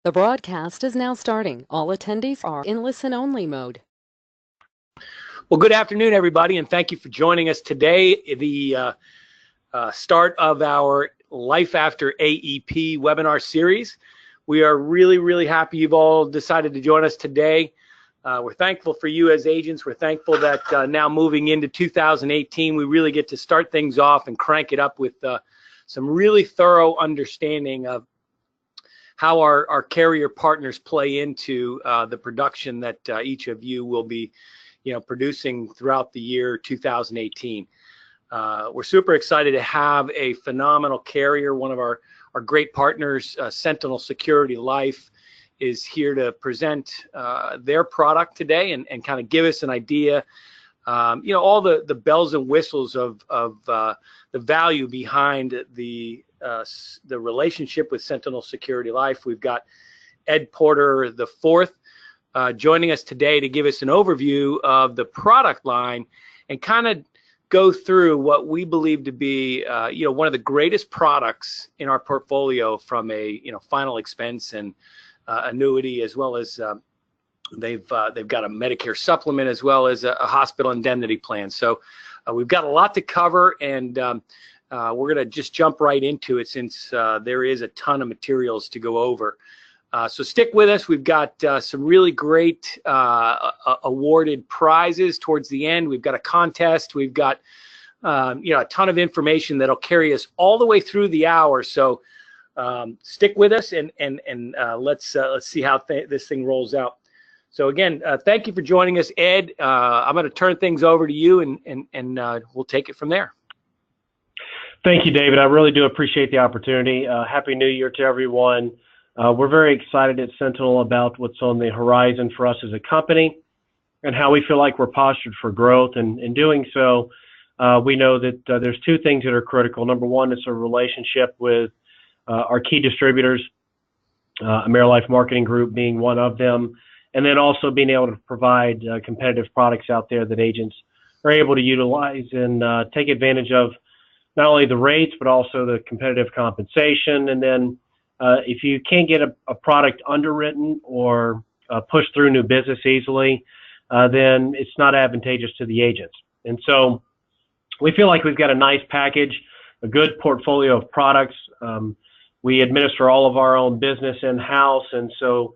The broadcast is now starting. All attendees are in listen-only mode. Well, good afternoon, everybody, and thank you for joining us today. The start of our Life After AEP webinar series. We are really happy you've all decided to join us today. We're thankful for you as agents. We're thankful that now moving into 2018, we really get to start things off and crank it up with some really thorough understanding of how our carrier partners play into the production that each of you will be producing throughout the year 2018. We're super excited to have a phenomenal carrier. One of our great partners, Sentinel Security Life, is here to present their product today and kind of give us an idea, all the bells and whistles of the value behind the relationship with Sentinel Security Life. We've got Ed Porter IV joining us today to give us an overview of the product line and kind of go through what we believe to be one of the greatest products in our portfolio from a final expense and annuity, as well as they've got a Medicare supplement as well as a hospital indemnity plan. So we've got a lot to cover, and we're going to just jump right into it since there is a ton of materials to go over. So stick with us. We've got some really great awarded prizes towards the end. We've got a contest. We've got a ton of information that'll carry us all the way through the hour. So stick with us and let's see how this thing rolls out. So again, thank you for joining us, Ed. I'm going to turn things over to you, and we'll take it from there. Thank you, David. I really do appreciate the opportunity. Happy New Year to everyone. We're very excited at Sentinel about what's on the horizon for us as a company and how we feel like we're postured for growth. And in doing so, we know that there's two things that are critical. Number one is a relationship with our key distributors, AmeriLife Marketing Group being one of them, and then also being able to provide competitive products out there that agents are able to utilize and take advantage of not only the rates, but also the competitive compensation. And then if you can't get a product underwritten or push through new business easily, then it's not advantageous to the agents. And so we feel like we've got a nice package, a good portfolio of products. We administer all of our own business in-house, and so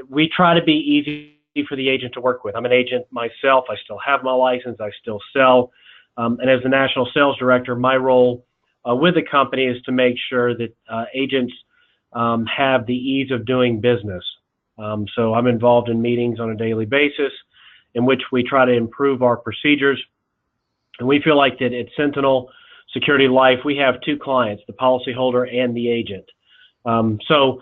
we try to be easy for the agent to work with. I'm an agent myself. I still have my license. I still sell. And as the National Sales Director, my role with the company is to make sure that agents have the ease of doing business. So I'm involved in meetings on a daily basis in which we try to improve our procedures. And we feel like that at Sentinel Security Life, we have two clients, the policyholder and the agent. So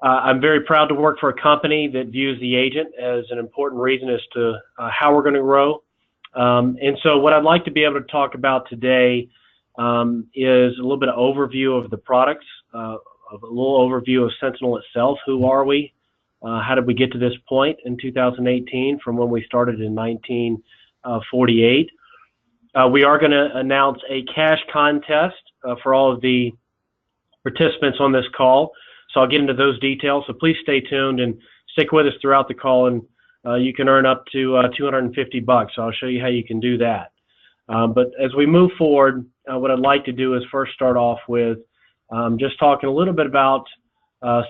I'm very proud to work for a company that views the agent as an important reason as to how we're going to grow. And so what I'd like to be able to talk about today is a little bit of overview of the products, a little overview of Sentinel itself. Who are we? How did we get to this point in 2018 from when we started in 1948? We are going to announce a cash contest for all of the participants on this call. So I'll get into those details. So please stay tuned and stick with us throughout the call, and you can earn up to $250. So I'll show you how you can do that. But as we move forward, what I'd like to do is first start off with just talking a little bit about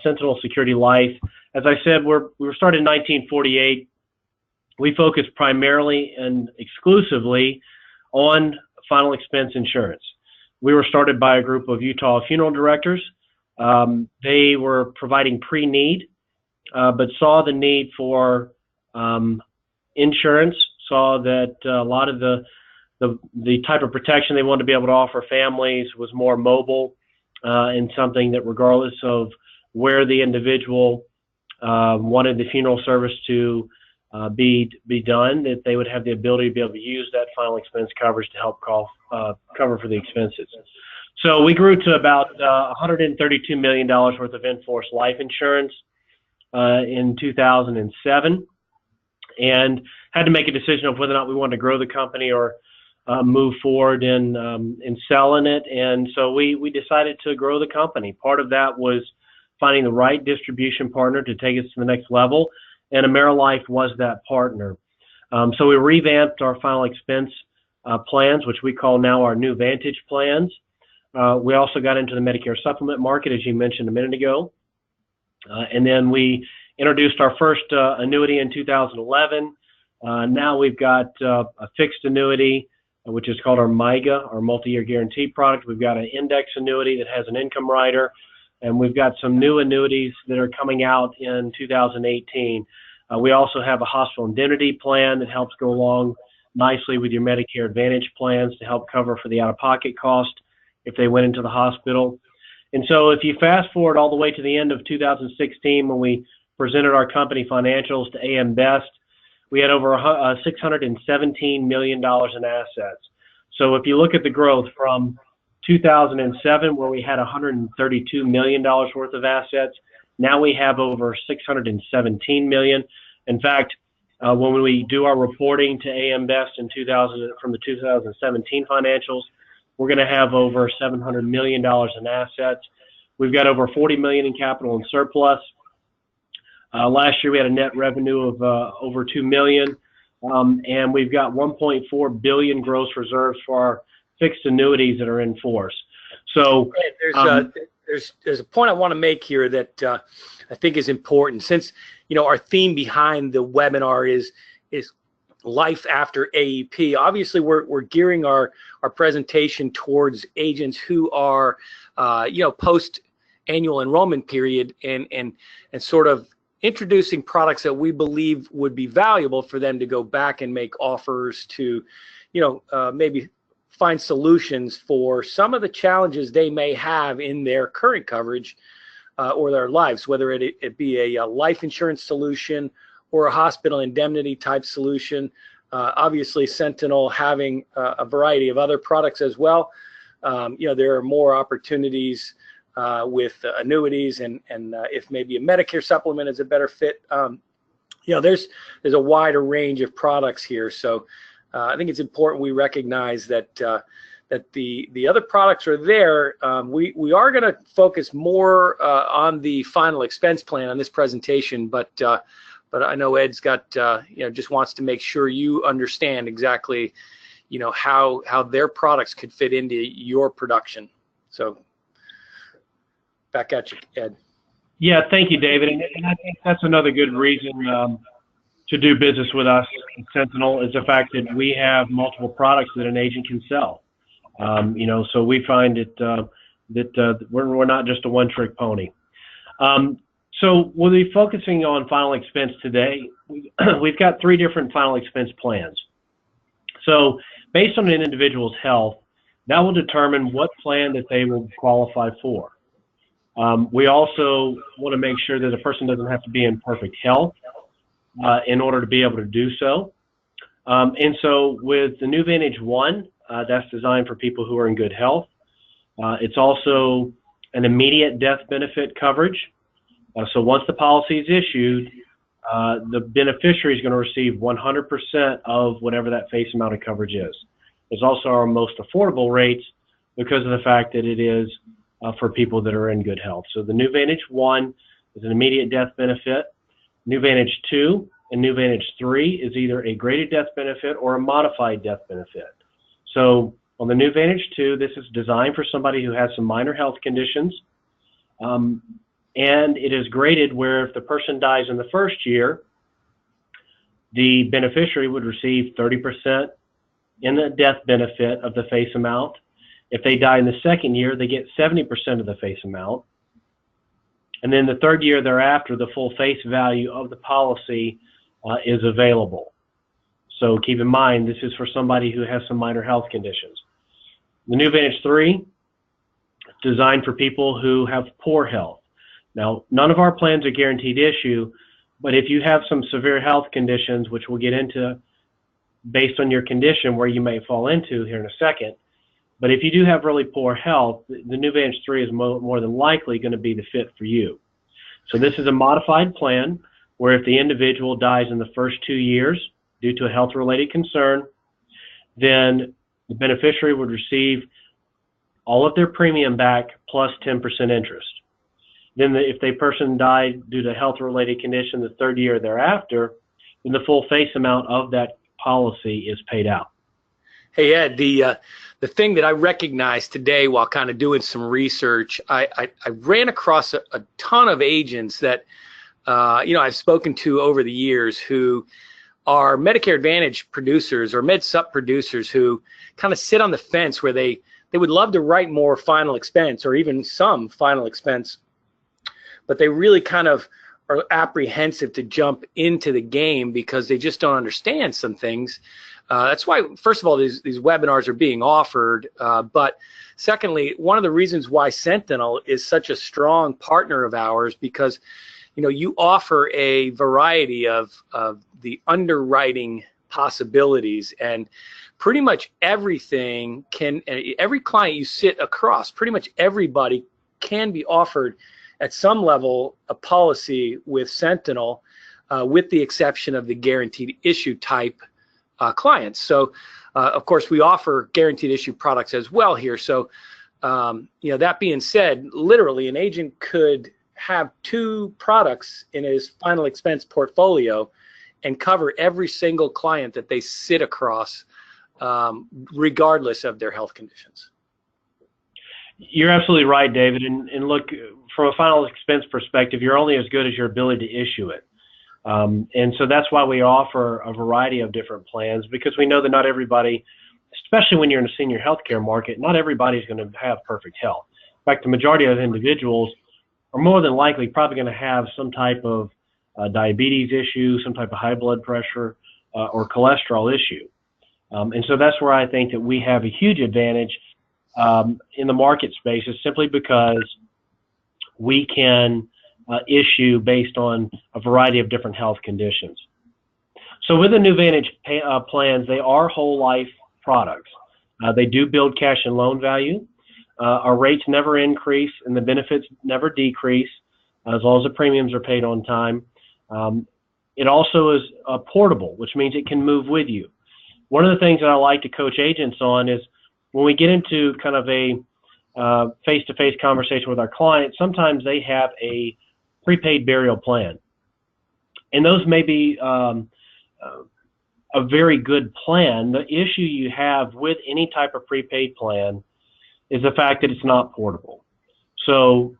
Sentinel Security Life. As I said, we were started in 1948. We focus primarily and exclusively on final expense insurance. We were started by a group of Utah funeral directors. They were providing pre-need, but saw the need for insurance, saw that a lot of the type of protection they wanted to be able to offer families was more mobile and something that regardless of where the individual wanted the funeral service to be done, that they would have the ability to be able to use that final expense coverage to help cover for the expenses. So we grew to about $132 million worth of in-force life insurance in 2007, and had to make a decision of whether or not we wanted to grow the company or move forward in selling it. And so we decided to grow the company. Part of that was finding the right distribution partner to take us to the next level, and AmeriLife was that partner. So we revamped our final expense plans, which we call now our new Vantage plans. We also got into the Medicare supplement market, as you mentioned a minute ago. And then we introduced our first annuity in 2011. Now we've got a fixed annuity, which is called our MIGA, our multi-year guarantee product. We've got an index annuity that has an income rider, and we've got some new annuities that are coming out in 2018. We also have a hospital indemnity plan that helps go along nicely with your Medicare Advantage plans to help cover for the out-of-pocket cost if they went into the hospital. And so if you fast forward all the way to the end of 2016, when we presented our company financials to AM Best, we had over $617 million in assets. So if you look at the growth from 2007, where we had $132 million worth of assets, now we have over $617 million. In fact, when we do our reporting to AM Best in from the 2017 financials, we're going to have over $700 million in assets. We've got over $40 million in capital and surplus. Last year we had a net revenue of over $2 million, and we've got $1.4 billion gross reserves for our fixed annuities that are in force. So there's a point I want to make here that I think is important, since our theme behind the webinar is life after AEP. Obviously, we're gearing our presentation towards agents who are post annual enrollment period and sort of introducing products that we believe would be valuable for them to go back and make offers to, maybe find solutions for some of the challenges they may have in their current coverage or their lives, whether it be a life insurance solution or a hospital indemnity type solution. Obviously, Sentinel having a variety of other products as well. There are more opportunities with annuities, and if maybe a Medicare supplement is a better fit. There's a wider range of products here. So I think it's important we recognize that the other products are there. We are going to focus more on the final expense plan on this presentation, but I know Ed's got just wants to make sure you understand exactly how their products could fit into your production. So back at you, Ed. Yeah, thank you, David. And I think that's another good reason to do business with us in Sentinel, is the fact that we have multiple products that an agent can sell. So we find that we're not just a one-trick pony. So we'll be focusing on final expense today. We've got 3 different final expense plans. So based on an individual's health, that will determine what plan that they will qualify for. We also want to make sure that a person doesn't have to be in perfect health in order to be able to do so. And so with the new Vantage 1, that's designed for people who are in good health. It's also an immediate death benefit coverage. So once the policy is issued, the beneficiary is going to receive 100% of whatever that face amount of coverage is. It's also our most affordable rates because of the fact that it is for people that are in good health. So the new Vantage 1 is an immediate death benefit. New Vantage 2 and New Vantage 3 is either a graded death benefit or a modified death benefit. So on the new Vantage 2, this is designed for somebody who has some minor health conditions. And it is graded where if the person dies in the first year, the beneficiary would receive 30% in the death benefit of the face amount. If they die in the second year, they get 70% of the face amount. And then the third year thereafter, the full face value of the policy is available. So keep in mind, this is for somebody who has some minor health conditions. The new Vantage 3 is designed for people who have poor health. Now, none of our plans are guaranteed issue, but if you have some severe health conditions, which we'll get into based on your condition where you may fall into here in a second, but if you do have really poor health, the new Vantage 3 is more than likely going to be the fit for you. So this is a modified plan where if the individual dies in the first 2 years due to a health-related concern, then the beneficiary would receive all of their premium back plus 10% interest. Then if the person died due to health-related condition the third year thereafter, then the full face amount of that policy is paid out. Hey, Ed, the thing that I recognized today while kind of doing some research, I ran across a ton of agents that, I've spoken to over the years who are Medicare Advantage producers or Med Supp producers who kind of sit on the fence where they would love to write more final expense or even some final expense, but they really kind of are apprehensive to jump into the game because they just don't understand some things. That's why, first of all, these webinars are being offered. But secondly, one of the reasons why Sentinel is such a strong partner of ours, because you offer a variety of the underwriting possibilities, and pretty much everything every client you sit across, pretty much everybody can be offered at some level a policy with Sentinel, with the exception of the guaranteed issue type clients. So, of course, we offer guaranteed issue products as well here. So, that being said, literally an agent could have 2 products in his final expense portfolio and cover every single client that they sit across, regardless of their health conditions. You're absolutely right, David. And look, from a final expense perspective, you're only as good as your ability to issue it. And so that's why we offer a variety of different plans, because we know that not everybody, especially when you're in a senior healthcare market, not everybody's going to have perfect health. In fact, the majority of individuals are more than likely probably going to have some type of diabetes issue, some type of high blood pressure, or cholesterol issue. And so that's where I think that we have a huge advantage in the market space, is simply because we can issue based on a variety of different health conditions. So with the new Vantage plans, they are whole life products. They do build cash and loan value. Our rates never increase and the benefits never decrease as long as the premiums are paid on time. It also is portable, which means it can move with you. One of the things that I like to coach agents on is when we get into kind of a face-to-face conversation with our clients, sometimes they have a prepaid burial plan. And those may be a very good plan. The issue you have with any type of prepaid plan is the fact that it's not portable. So,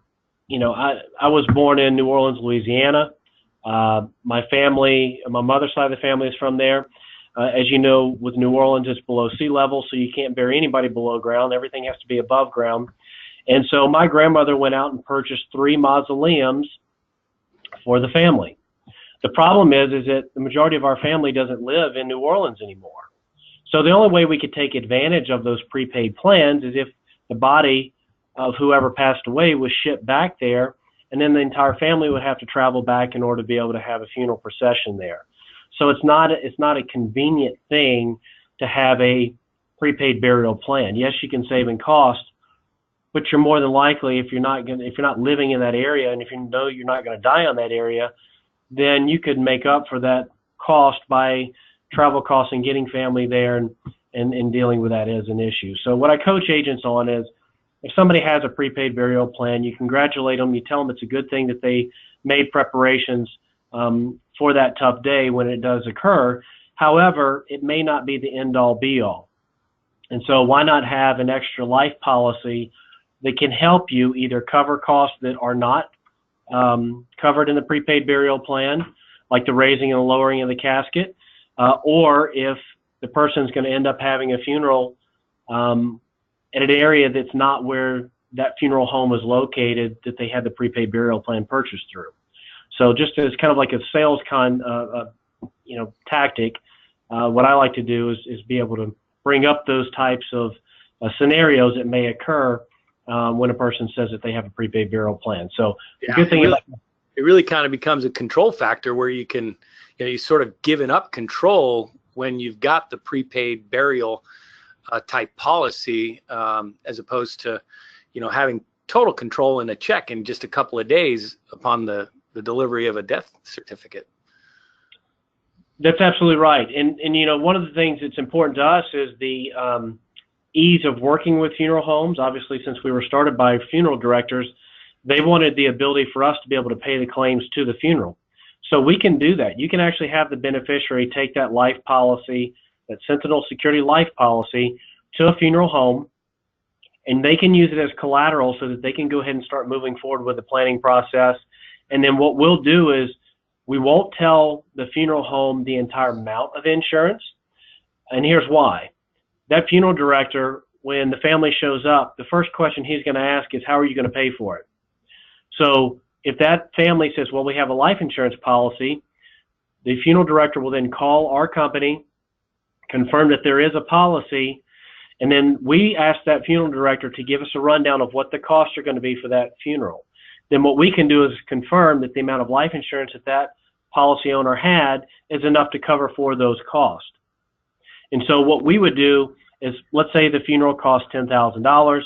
I was born in New Orleans, Louisiana. My family, my mother's side of the family is from there. As you know, with New Orleans, it's below sea level, so you can't bury anybody below ground. Everything has to be above ground. And so my grandmother went out and purchased 3 mausoleums for the family. The problem is that the majority of our family doesn't live in New Orleans anymore. So the only way we could take advantage of those prepaid plans is if the body of whoever passed away was shipped back there, and then the entire family would have to travel back in order to be able to have a funeral procession there. So it's not a convenient thing to have a prepaid burial plan. Yes, you can save in cost, but you're more than likely, if you're not living in that area, and if you know you're not going to die on that area, then you could make up for that cost by travel costs and getting family there and dealing with that as an issue. So what I coach agents on is, if somebody has a prepaid burial plan, you congratulate them, you tell them it's a good thing that they made preparations for that tough day when it does occur. However, it may not be the end-all be-all. And so why not have an extra life policy that can help you either cover costs that are not covered in the prepaid burial plan, like the raising and lowering of the casket, or if the person's going to end up having a funeral at an area that's not where that funeral home is located, that they had the prepaid burial plan purchased through. So just as kind of like a sales tactic, what I like to do is be able to bring up those types of scenarios that may occur when a person says that they have a prepaid burial plan. So the good thing it really kind of becomes a control factor where you can, you sort of given up control when you've got the prepaid burial type policy, as opposed to, having total control in a check in just a couple of days upon the delivery of a death certificate. That's absolutely right. And one of the things that's important to us is the ease of working with funeral homes. Obviously, since we were started by funeral directors, they wanted the ability for us to be able to pay the claims to the funeral. So we can do that. You can actually have the beneficiary take that life policy, that Sentinel Security life policy, to a funeral home, and they can use it as collateral so that they can go ahead and start moving forward with the planning process. And then what we'll do is we won't tell the funeral home the entire amount of insurance. And here's why. That funeral director, when the family shows up, the first question he's going to ask is, how are you going to pay for it? So if that family says, well, we have a life insurance policy, the funeral director will then call our company, confirm that there is a policy, and then we ask that funeral director to give us a rundown of what the costs are going to be for that funeral. Then what we can do is confirm that the amount of life insurance that that policy owner had is enough to cover for those costs. And so what we would do is, let's say the funeral cost $10,000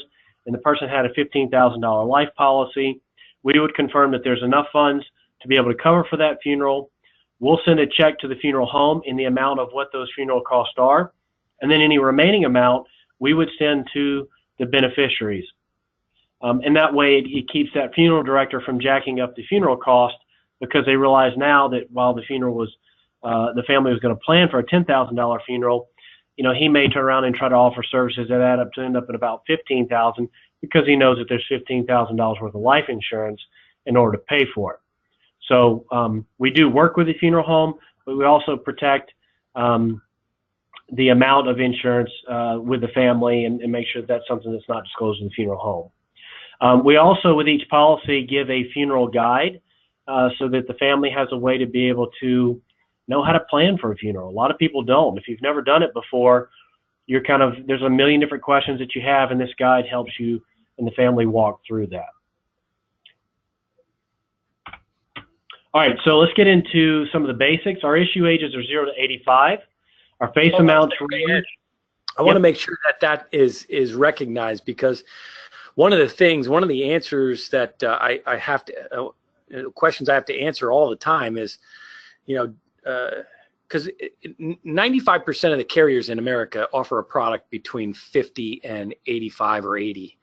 and the person had a $15,000 life policy. We would confirm that there's enough funds to be able to cover for that funeral. We'll send a check to the funeral home in the amount of what those funeral costs are. And then any remaining amount we would send to the beneficiaries. And that way it keeps that funeral director from jacking up the funeral cost, because they realize now that while the funeral was, the family was going to plan for a $10,000 funeral, you know, he may turn around and try to offer services that add up to end up at about $15,000, because he knows that there's $15,000 worth of life insurance in order to pay for it. So we do work with the funeral home, but we also protect the amount of insurance with the family and make sure that that's something that's not disclosed in the funeral home. We also, with each policy, give a funeral guide so that the family has a way to be able to know how to plan for a funeral. A lot of people don't. If you've never done it before, you're kind of, there's a million different questions that you have, and this guide helps you and the family walk through that. All right, so let's get into some of the basics. Our issue ages are 0 to 85. Our face amounts range. I want to make sure that that is recognized, because one of the answers that I have to, questions I have to answer all the time is, you know, because 95% of the carriers in America offer a product between 50 and 85 or 80.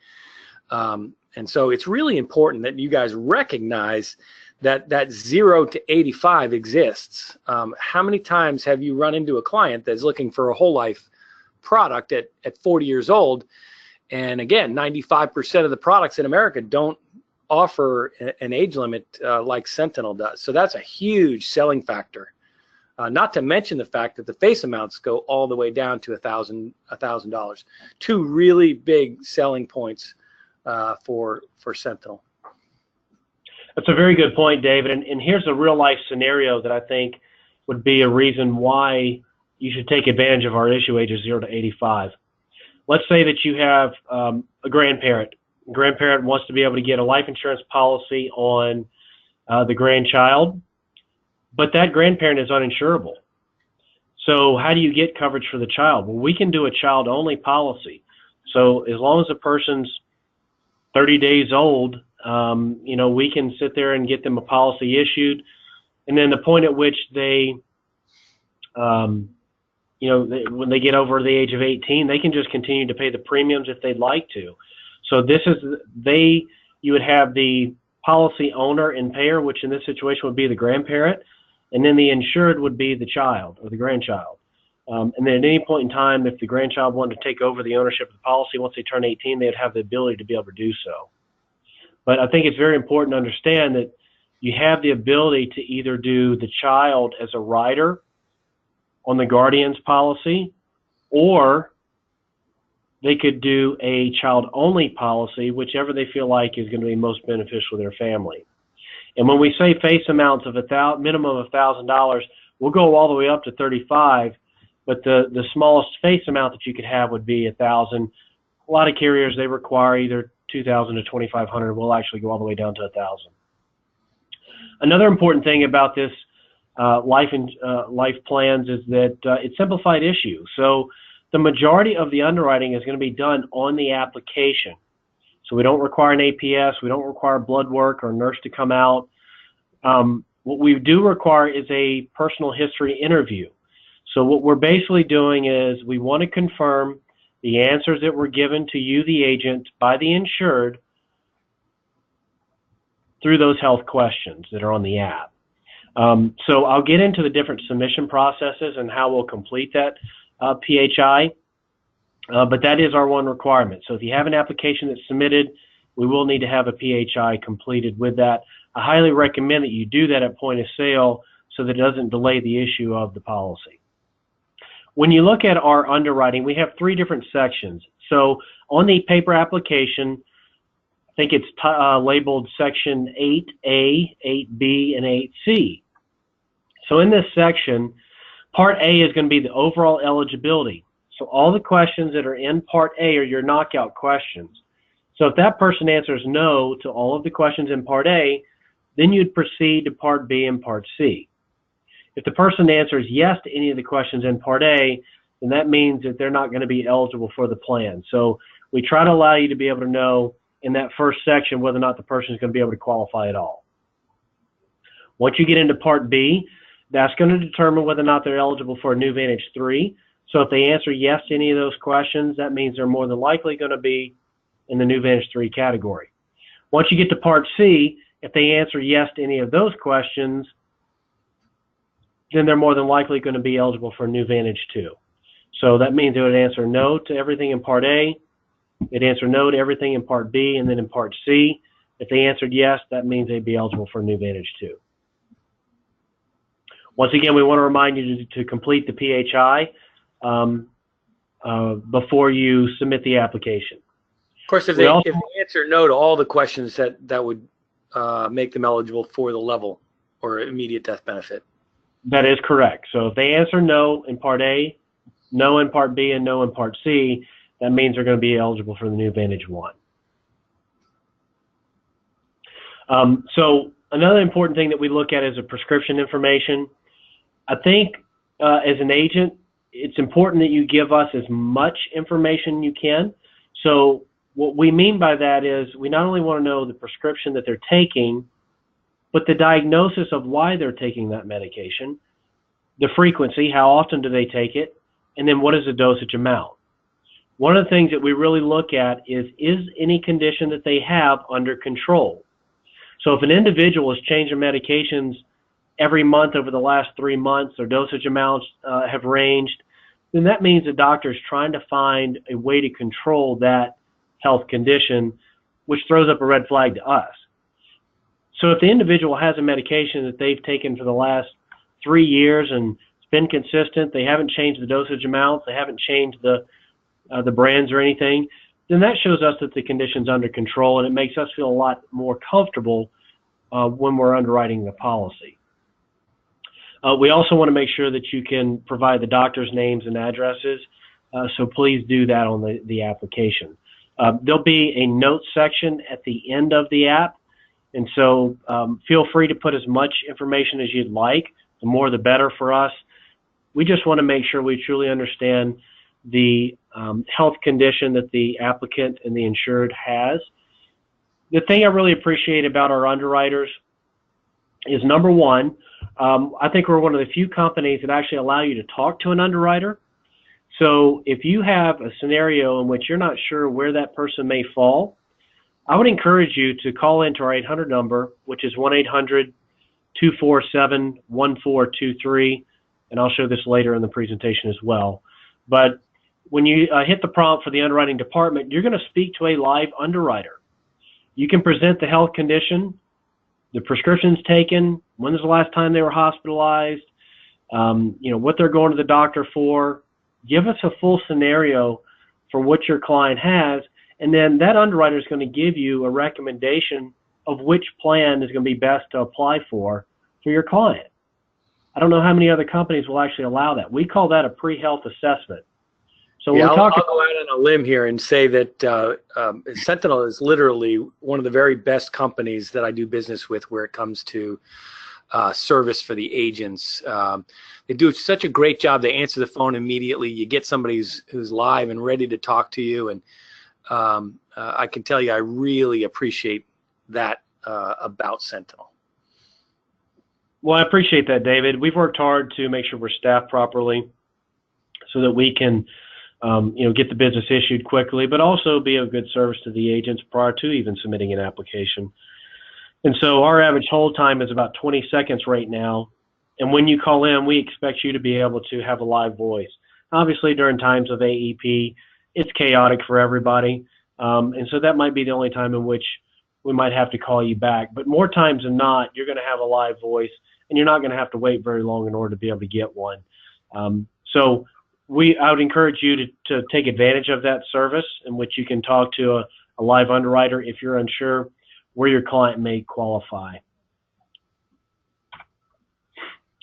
And so it's really important that you guys recognize that 0 to 85 exists. How many times have you run into a client that's looking for a whole life product at 40 years old? And again, 95% of the products in America don't offer an age limit like Sentinel does. So that's a huge selling factor. Not to mention the fact that the face amounts go all the way down to $1,000. Two really big selling points for Sentinel. That's a very good point, David. And here's a real life scenario that I think would be a reason why you should take advantage of our issue ages 0 to 85. Let's say that you have a grandparent. The grandparent wants to be able to get a life insurance policy on the grandchild, but that grandparent is uninsurable. So how do you get coverage for the child? Well, we can do a child-only policy. So as long as the person's 30 days old, you know, we can sit there and get them a policy issued, and then the point at which they, you know, when they get over the age of 18, they can just continue to pay the premiums if they'd like to. So this is, you would have the policy owner and payer, which in this situation would be the grandparent, and then the insured would be the child or the grandchild. And then at any point in time, if the grandchild wanted to take over the ownership of the policy, once they turn 18, they'd have the ability to be able to do so. But I think it's very important to understand that you have the ability to either do the child as a rider on the guardian's policy, or they could do a child-only policy, whichever they feel like is going to be most beneficial to their family. And when we say face amounts of minimum of $1,000, we'll go all the way up to 35, but the smallest face amount that you could have would be $1,000. A lot of carriers, they require either $2,000 to $2,500. We'll actually go all the way down to $1,000. Another important thing about this life plans is that it's simplified issue. So the majority of the underwriting is going to be done on the application. So we don't require an APS, we don't require blood work or a nurse to come out. What we do require is a personal history interview. So what we're basically doing is we want to confirm the answers that were given to you, the agent, by the insured, through those health questions that are on the app. So I'll get into the different submission processes and how we'll complete that PHI, but that is our one requirement. So if you have an application that's submitted, we will need to have a PHI completed with that. I highly recommend that you do that at point of sale so that it doesn't delay the issue of the policy. When you look at our underwriting, we have 3 different sections. So on the paper application, I think it's labeled section 8A, 8B, and 8C. So in this section, Part A is going to be the overall eligibility. So all the questions that are in Part A are your knockout questions. So if that person answers no to all of the questions in Part A, then you'd proceed to Part B and Part C. If the person answers yes to any of the questions in Part A, then that means that they're not going to be eligible for the plan. So we try to allow you to be able to know in that first section whether or not the person is going to be able to qualify at all. Once you get into Part B, that's going to determine whether or not they're eligible for a new Vantage 3. So if they answer yes to any of those questions, that means they're more than likely going to be in the new Vantage 3 category. Once you get to Part C, if they answer yes to any of those questions, then they're more than likely going to be eligible for a new Vantage 2. So that means they would answer no to everything in Part A, they'd answer no to everything in Part B, and then in Part C, if they answered yes, that means they'd be eligible for a new Vantage 2. Once again, we want to remind you to complete the PHI before you submit the application. Of course, if they answer no to all the questions, that would make them eligible for the level or immediate death benefit. That is correct. So if they answer no in Part A, no in Part B, and no in Part C, that means they're going to be eligible for the new Vantage 1. So another important thing that we look at is the prescription information. I think as an agent, it's important that you give us as much information you can. So what we mean by that is we not only want to know the prescription that they're taking, but the diagnosis of why they're taking that medication, the frequency, how often do they take it, and then what is the dosage amount. One of the things that we really look at is any condition that they have under control. So if an individual has changed their medications every month over the last 3 months, their dosage amounts have ranged, then that means the doctor is trying to find a way to control that health condition, which throws up a red flag to us. So if the individual has a medication that they've taken for the last 3 years and it's been consistent, they haven't changed the dosage amounts, they haven't changed the brands or anything, then that shows us that the condition's under control, and it makes us feel a lot more comfortable when we're underwriting the policy. We also want to make sure that you can provide the doctor's names and addresses, so please do that on the application. There'll be a notes section at the end of the app, and so feel free to put as much information as you'd like. The more the better for us. We just want to make sure we truly understand the health condition that the applicant and the insured has. The thing I really appreciate about our underwriters is, number one, I think we're one of the few companies that actually allow you to talk to an underwriter. So if you have a scenario in which you're not sure where that person may fall, I would encourage you to call into our 800 number, which is 1-800-247-1423, and I'll show this later in the presentation as well. But when you hit the prompt for the underwriting department, you're going to speak to a live underwriter. You can present the health condition, the prescriptions taken, when was the last time they were hospitalized, what they're going to the doctor for. Give us a full scenario for what your client has, and then that underwriter is going to give you a recommendation of which plan is going to be best to apply for your client. I don't know how many other companies will actually allow that. We call that a pre-health assessment. So yeah, I'll go out on a limb here and say that Sentinel is literally one of the very best companies that I do business with where it comes to service for the agents. They do such a great job. They answer the phone immediately. You get somebody who's live and ready to talk to you. And I can tell you, I really appreciate that about Sentinel. Well, I appreciate that, David. We've worked hard to make sure we're staffed properly so that we can get the business issued quickly, but also be of good service to the agents prior to even submitting an application. And so our average hold time is about 20 seconds right now. And when you call in, we expect you to be able to have a live voice. Obviously, during times of AEP, it's chaotic for everybody. And so that might be the only time in which we might have to call you back. But more times than not, you're going to have a live voice, and you're not going to have to wait very long in order to be able to get one. So I would encourage you to take advantage of that service in which you can talk to a live underwriter if you're unsure where your client may qualify.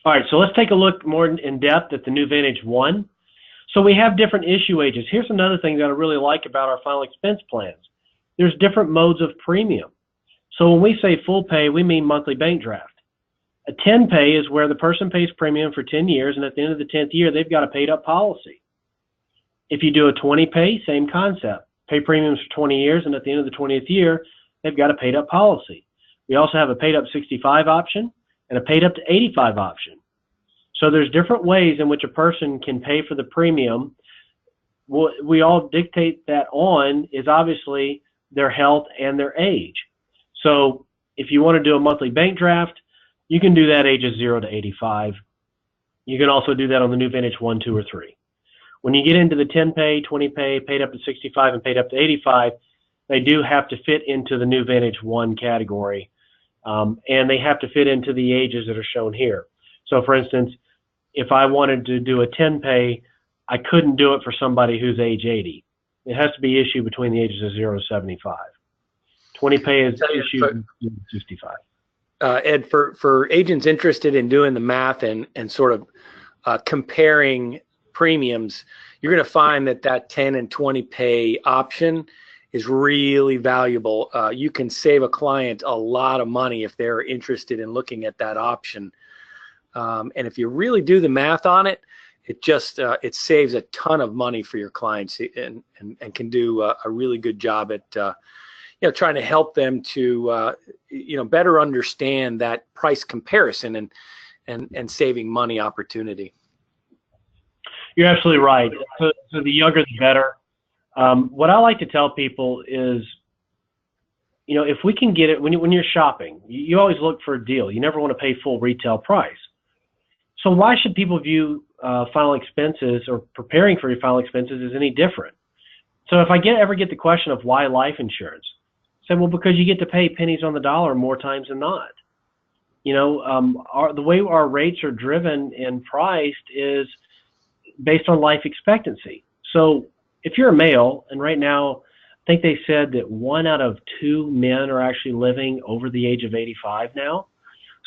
All right, so let's take a look more in depth at the new Vantage 1. So we have different issue ages. Here's another thing that I really like about our final expense plans. There's different modes of premium. So when we say full pay, we mean monthly bank draft. A 10 pay is where the person pays premium for 10 years, and at the end of the 10th year, they've got a paid up policy. If you do a 20 pay, same concept. Pay premiums for 20 years, and at the end of the 20th year, they've got a paid up policy. We also have a paid up 65 option and a paid up to 85 option. So there's different ways in which a person can pay for the premium. What we all dictate that on is obviously their health and their age. So if you want to do a monthly bank draft, you can do that ages 0 to 85. You can also do that on the new Vantage 1, 2, or 3. When you get into the 10 pay, 20 pay, paid up to 65, and paid up to 85, they do have to fit into the new Vantage 1 category, and they have to fit into the ages that are shown here. So for instance, if I wanted to do a 10 pay, I couldn't do it for somebody who's age 80. It has to be issued between the ages of 0 to 75. 20 pay is issued to 65. Ed, for agents interested in doing the math and sort of comparing premiums, you're going to find that 10 and 20 pay option is really valuable. You can save a client a lot of money if they're interested in looking at that option. And if you really do the math on it, it saves a ton of money for your clients and can do a really good job at trying to help them to better understand that price comparison and saving money opportunity. You're absolutely right. So the younger the better. What I like to tell people is, if we can get it when you're shopping, you always look for a deal. You never want to pay full retail price. So why should people view final expenses or preparing for your final expenses as any different? So if I ever get the question of why life insurance, I say, well, because you get to pay pennies on the dollar more times than not. The way our rates are driven and priced is based on life expectancy. So if you're a male, and right now, I think they said that 1 out of 2 men are actually living over the age of 85 now.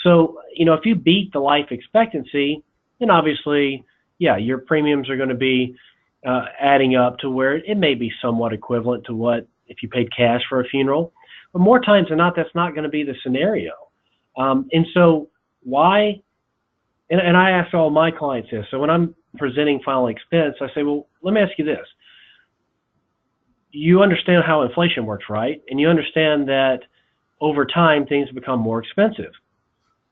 So, if you beat the life expectancy, then obviously, your premiums are going to be adding up to where it may be somewhat equivalent to what if you paid cash for a funeral. But more times than not, that's not going to be the scenario. And so why, and I ask all my clients this, so when I'm presenting final expense, I say, well, let me ask you this. You understand how inflation works, right? And you understand that over time, things become more expensive.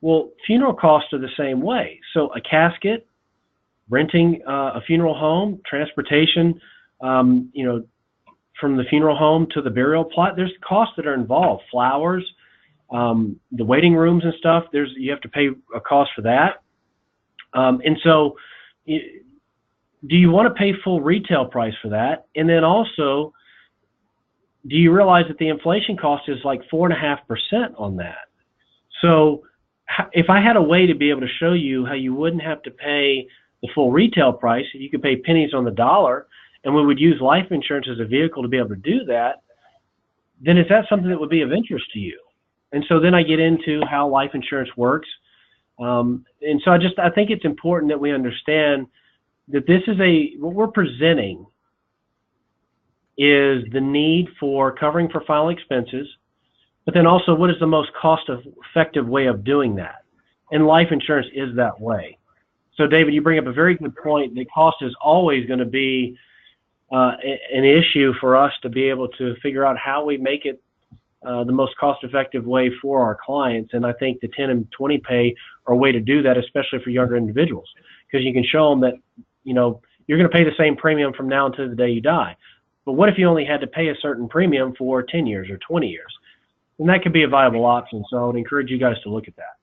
Well, funeral costs are the same way. So a casket, renting a funeral home, transportation, from the funeral home to the burial plot, there's costs that are involved. Flowers, the waiting rooms and stuff, you have to pay a cost for that. And so do you want to pay full retail price for that? And then also, do you realize that the inflation cost is like 4.5% on that? So if I had a way to be able to show you how you wouldn't have to pay the full retail price, if you could pay pennies on the dollar, and we would use life insurance as a vehicle to be able to do that, then is that something that would be of interest to you? And so then I get into how life insurance works. And so I think it's important that we understand that what we're presenting is the need for covering for final expenses, but then also what is the most cost-effective way of doing that? And life insurance is that way. So David, you bring up a very good point. The cost is always going to be an issue for us to be able to figure out how we make it the most cost-effective way for our clients. And I think the 10 and 20 pay are a way to do that, especially for younger individuals, because you can show them that, you're going to pay the same premium from now until the day you die. But what if you only had to pay a certain premium for 10 years or 20 years? then that could be a viable option. So I would encourage you guys to look at that.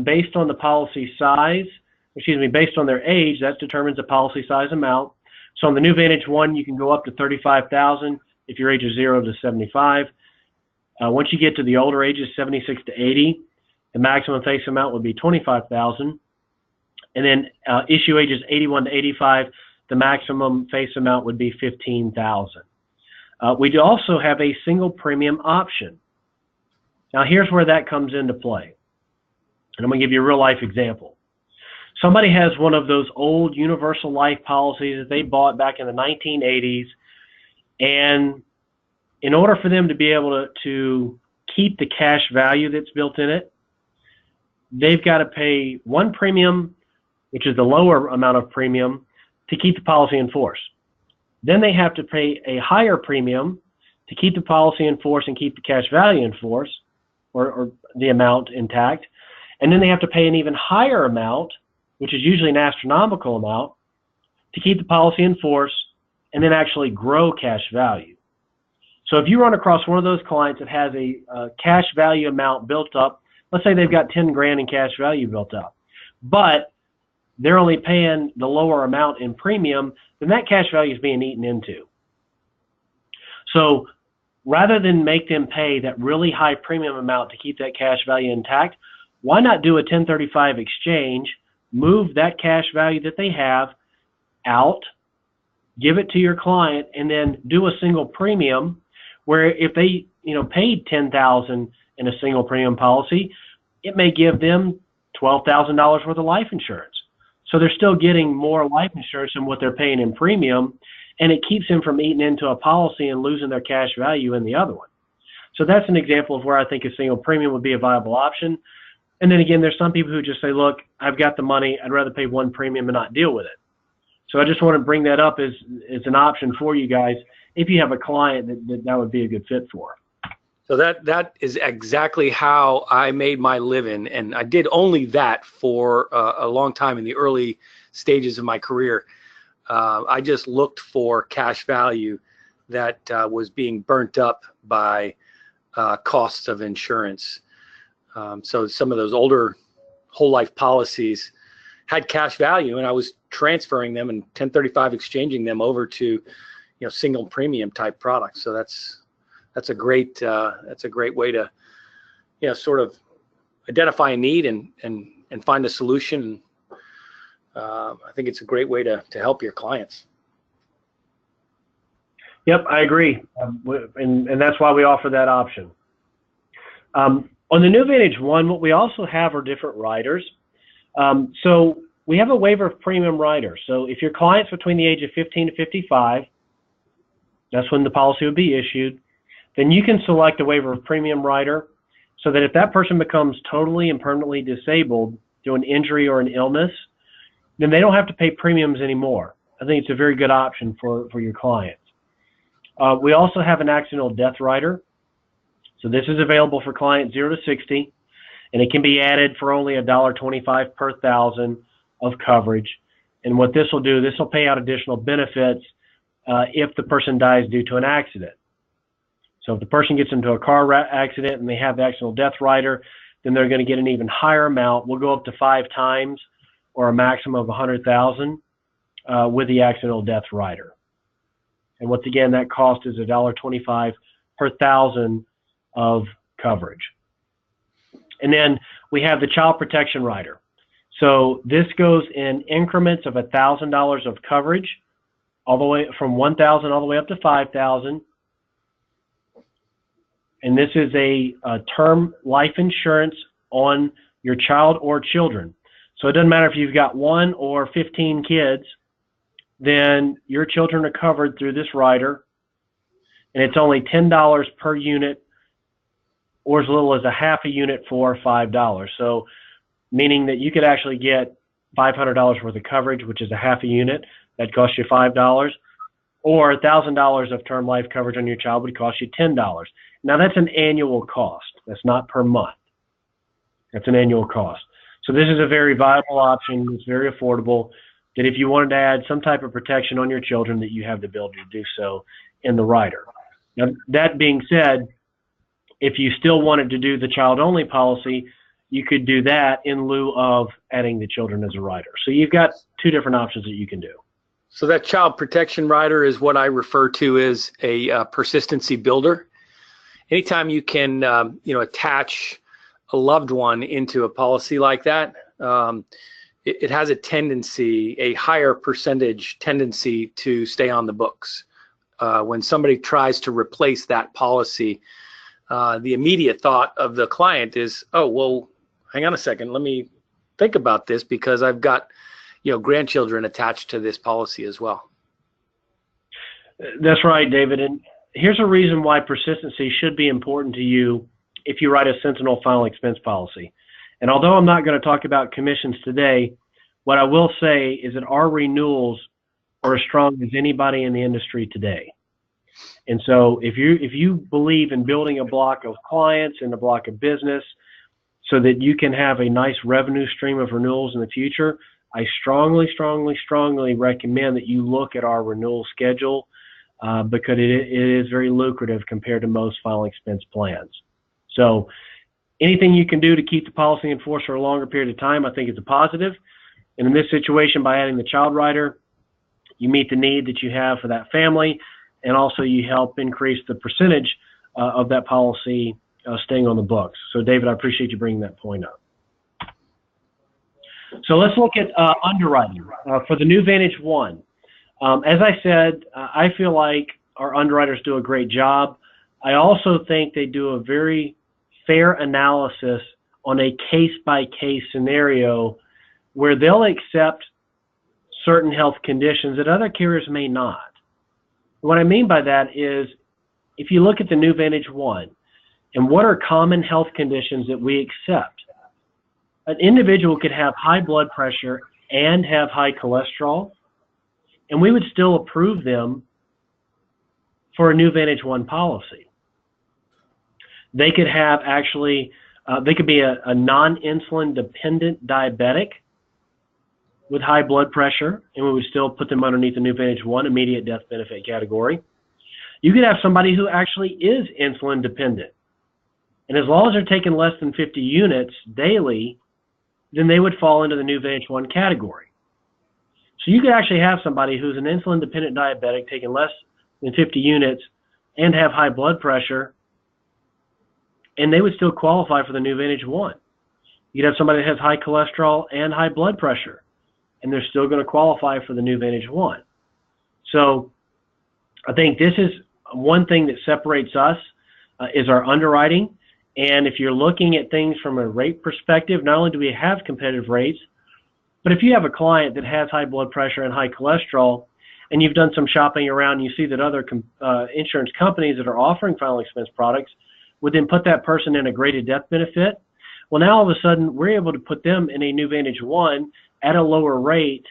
Based on the policy size, based on their age, that determines the policy size amount. So on the new Vantage 1, you can go up to $35,000 if your age is 0 to 75. Once you get to the older ages, 76 to 80, the maximum face amount would be $25,000. And then issue ages 81 to 85, the maximum face amount would be $15,000. We do also have a single premium option. Now here's where that comes into play. And I'm going to give you a real life example. Somebody has one of those old universal life policies that they bought back in the 1980s, and in order for them to be able to keep the cash value that's built in it, they've got to pay one premium, which is the lower amount of premium, to keep the policy in force. Then they have to pay a higher premium to keep the policy in force and keep the cash value in force, or the amount intact. And then they have to pay an even higher amount, which is usually an astronomical amount, to keep the policy in force and then actually grow cash value. So if you run across one of those clients that has a cash value amount built up, let's say they've got 10 grand in cash value built up, but they're only paying the lower amount in premium, then that cash value is being eaten into. So rather than make them pay that really high premium amount to keep that cash value intact, why not do a 1035 exchange, move that cash value that they have out, give it to your client, and then do a single premium where if they paid $10,000 in a single premium policy, it may give them $12,000 worth of life insurance. So they're still getting more life insurance than what they're paying in premium, and it keeps them from eating into a policy and losing their cash value in the other one. So that's an example of where I think a single premium would be a viable option. And then again, there's some people who just say, look, I've got the money, I'd rather pay one premium and not deal with it. So I just want to bring that up as an option for you guys if you have a client that would be a good fit for. So that is exactly how I made my living, and I did only that for a long time in the early stages of my career. I just looked for cash value that was being burnt up by costs of insurance. So some of those older whole life policies had cash value, and I was transferring them and 1035 exchanging them over to single premium type products. So that's a great way to sort of identify a need and find a solution. I think it's a great way to help your clients. Yep, I agree, and that's why we offer that option. On the new Vantage 1, what we also have are different riders. So we have a waiver of premium rider. So if your client's between the age of 15 to 55, that's when the policy would be issued, then you can select a waiver of premium rider so that if that person becomes totally and permanently disabled through an injury or an illness, then they don't have to pay premiums anymore. I think it's a very good option for your clients. We also have an accidental death rider. So this is available for clients 0 to 60, and it can be added for only $1.25 per thousand of coverage. And what this will do, this will pay out additional benefits if the person dies due to an accident. So if the person gets into a car accident and they have the accidental death rider, then they're going to get an even higher amount. We'll go up to 5 times or a maximum of $100,000 with the accidental death rider. And once again, that cost is $1.25 per thousand of coverage. And then we have the child protection rider. So this goes in increments of $1,000 of coverage, all the way from $1,000 all the way up to $5,000. And this is a term life insurance on your child or children. So it doesn't matter if you've got 1 or 15 kids, then your children are covered through this rider, and it's only $10 per unit, or as little as a half a unit for $5. So meaning that you could actually get $500 worth of coverage, which is a half a unit, that costs you $5, or $1,000 of term life coverage on your child would cost you $10. Now that's an annual cost. That's not per month. That's an annual cost. So this is a very viable option. It's very affordable, that if you wanted to add some type of protection on your children, that you have the ability to do so in the rider. Now, that being said, if you still wanted to do the child-only policy, you could do that in lieu of adding the children as a rider. So you've got two different options that you can do. So that child protection rider is what I refer to as a persistency builder. Anytime you can, attach a loved one into a policy like that, it has a tendency, a higher percentage tendency to stay on the books. When somebody tries to replace that policy, the immediate thought of the client is, oh, well, hang on a second, let me think about this because I've got, grandchildren attached to this policy as well. That's right, David. And here's a reason why persistency should be important to you if you write a Sentinel final expense policy. And although I'm not going to talk about commissions today, what I will say is that our renewals are as strong as anybody in the industry today. And so if you believe in building a block of clients and a block of business so that you can have a nice revenue stream of renewals in the future, I strongly, strongly, strongly recommend that you look at our renewal schedule because it is very lucrative compared to most final expense plans. So anything you can do to keep the policy in force for a longer period of time, I think is a positive. And in this situation, by adding the child rider, you meet the need that you have for that family, and also you help increase the percentage of that policy staying on the books. So, David, I appreciate you bringing that point up. So let's look at underwriting for the new Vantage 1. As I said, I feel like our underwriters do a great job. I also think they do a very fair analysis on a case-by-case scenario where they'll accept certain health conditions that other carriers may not. What I mean by that is if you look at the new Vantage 1 and what are common health conditions that we accept, an individual could have high blood pressure and have high cholesterol, and we would still approve them for a new Vantage 1 policy. They could have they could be a non-insulin dependent diabetic with high blood pressure, and we would still put them underneath the new Vantage 1 immediate death benefit category. You could have somebody who actually is insulin dependent, and as long as they're taking less than 50 units daily, then they would fall into the new Vantage 1 category. So you could actually have somebody who's an insulin dependent diabetic taking less than 50 units and have high blood pressure, and they would still qualify for the new Vantage 1. You'd have somebody that has high cholesterol and high blood pressure, and they're still going to qualify for the new Vantage 1. So I think this is one thing that separates us is our underwriting. And if you're looking at things from a rate perspective, not only do we have competitive rates, but if you have a client that has high blood pressure and high cholesterol, and you've done some shopping around, and you see that other insurance companies that are offering final expense products would then put that person in a graded death benefit. Well, now all of a sudden, we're able to put them in a new Vantage 1 at a lower rate,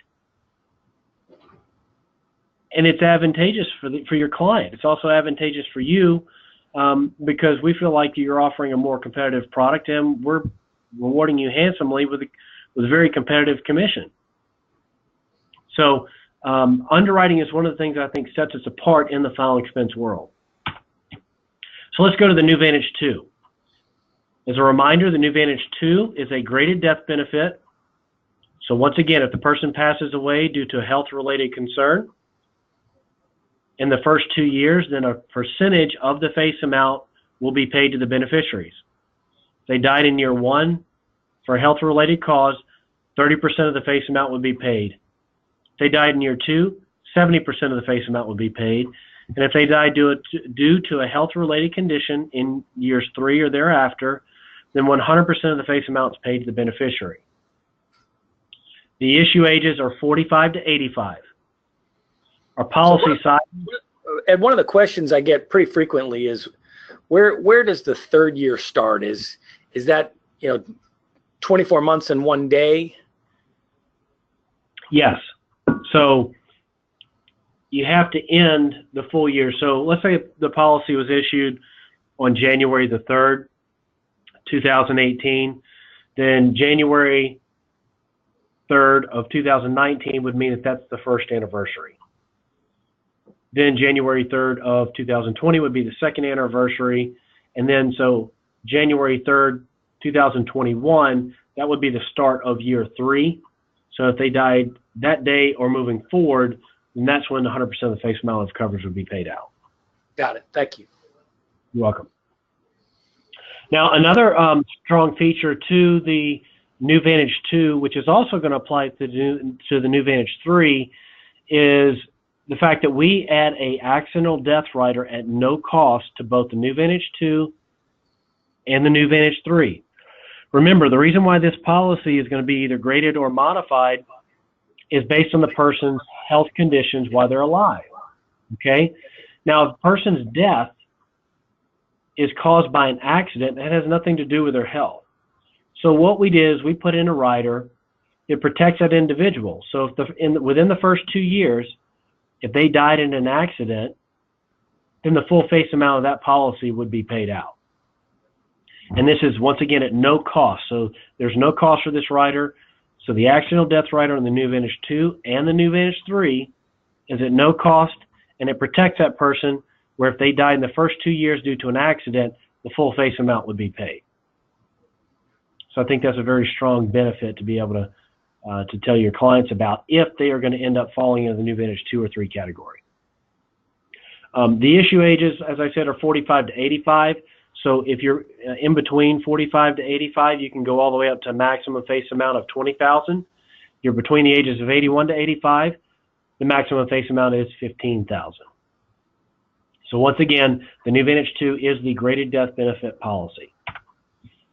and it's advantageous for your client. It's also advantageous for you because we feel like you're offering a more competitive product, and we're rewarding you handsomely with a very competitive commission. So underwriting is one of the things I think sets us apart in the final expense world. So let's go to the new Vantage 2. As a reminder, the new Vantage 2 is a graded death benefit. So once again, if the person passes away due to a health-related concern in the first 2 years, then a percentage of the face amount will be paid to the beneficiaries. If they died in year 1 for a health-related cause, 30% of the face amount would be paid. If they died in year 2, 70% of the face amount would be paid. And if they died due to a health-related condition in years 3 or thereafter, then 100% of the face amount is paid to the beneficiary. The issue ages are 45 to 85. Our policy size. And one of the questions I get pretty frequently is, where does the third year start? Is that 24 months and 1 day? Yes. So you have to end the full year. So let's say the policy was issued on January the 3rd, 2018. Then January 3rd of 2019 would mean that that's the first anniversary. Then January 3rd of 2020 would be the second anniversary. And then so January 3rd, 2021, that would be the start of year 3. So if they died that day or moving forward, then that's when 100% of the face amount of coverage would be paid out. Got it. Thank you. You're welcome. Now, another strong feature to the new Vantage 2, which is also going to apply to the new Vantage 3, is the fact that we add a accidental death rider at no cost to both the new Vantage 2 and the new Vantage 3. Remember, the reason why this policy is going to be either graded or modified is based on the person's health conditions while they're alive. Okay? Now, if a person's death is caused by an accident, that has nothing to do with their health. So what we did is we put in a rider. It protects that individual. So if within the first 2 years, if they died in an accident, then the full face amount of that policy would be paid out. And this is, once again, at no cost. So there's no cost for this rider. So the accidental death rider on the new Vantage 2 and the new Vantage 3 is at no cost, and it protects that person where if they died in the first 2 years due to an accident, the full face amount would be paid. So I think that's a very strong benefit to be able to tell your clients about if they are going to end up falling into the new Vantage 2 or 3 category. The issue ages, as I said, are 45 to 85. So if you're in between 45 to 85, you can go all the way up to a maximum face amount of $20,000. You're between the ages of 81 to 85, the maximum face amount is $15,000. So once again, the new Vantage 2 is the graded death benefit policy.